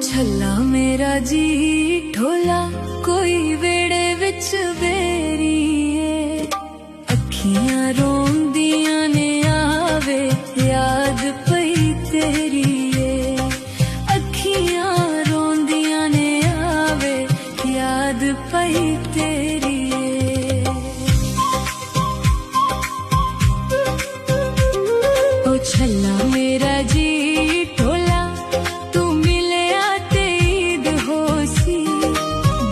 छल्ला मेरा जी ढोला कोई वेड़े विच बेरीए अखियां रोंदियां ने आवे याद पई तेरी अखियां रोंदियां ने आवे याद पई तेरी ओ छल्ला मेरा जी ढोला तू मिलिया ते ईद होसी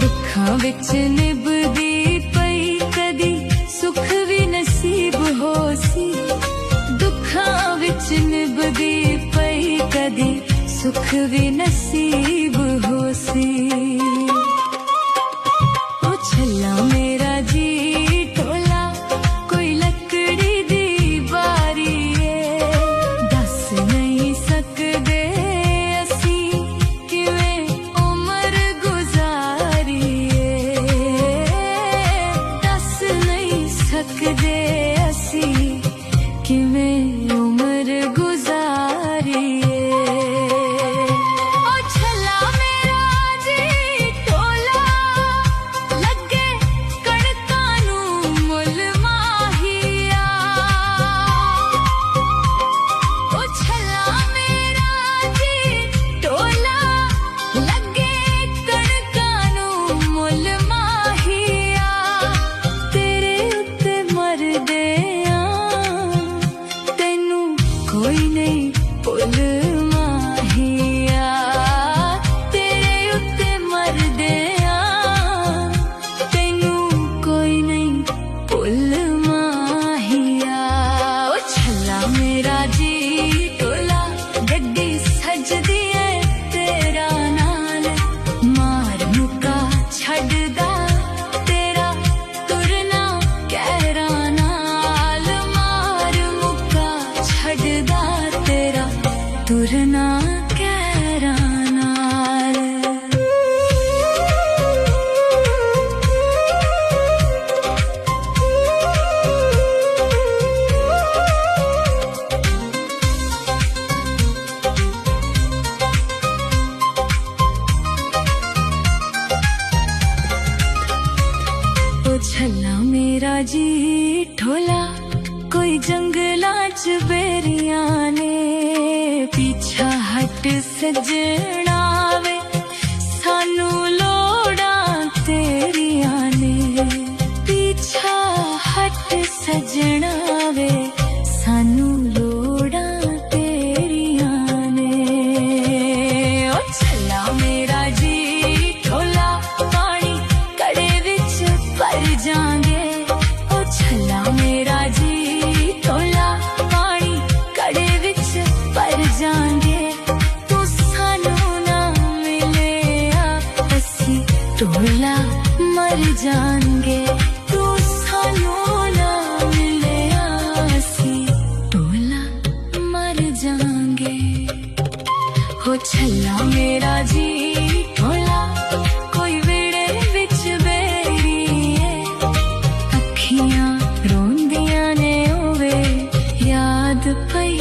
दुखां विच निभदी पई कदी सुख भी नसीब होसी दुखां विच निभदी पई कदी सुख भी नसीब होसी ओ छल्ला मेरा जी ढोला कोई लकड़ी दी बारी दस नहीं सकदे असी किवें उमर गुजारीए दस नहीं सकदे असी किवें उमर गुजारीए कोई नहीं पुल माहिया तेरे उत्ते मरदिया तेनू कोई नहीं पुल माहिया ओ छल्ला मेरा जी ढोला गड्डी सजदी है तेरा नाल मार मुका छड्डदा तेरा तुरना कहरा नाल मार मुका छड्डदा तेरा तुरना कहरा नाल ओ छल्ला मेरा जी ढोला कोई जंगलां च बेरियां ने पीछा हट सजना वे सानू लोड़ां तेरियां ने पीछा हट सजना वे सानू लोड़ां तेरियां ने ओ छल्ला मेरा जी ढोला पानी कड़े विच भर जांगे ओ छल्ला मेरा जी ढोला पानी कड़े विच भर जांगे तू सानू ना मिलिया असी ढोला मर जांगे तू सानू ना मिलिया असी ढोला मर जांगे हो छल्ला मेरा जी ढोला कोई वेड़े विच बेरीए अखियां रोंदियां ने ओवे याद पई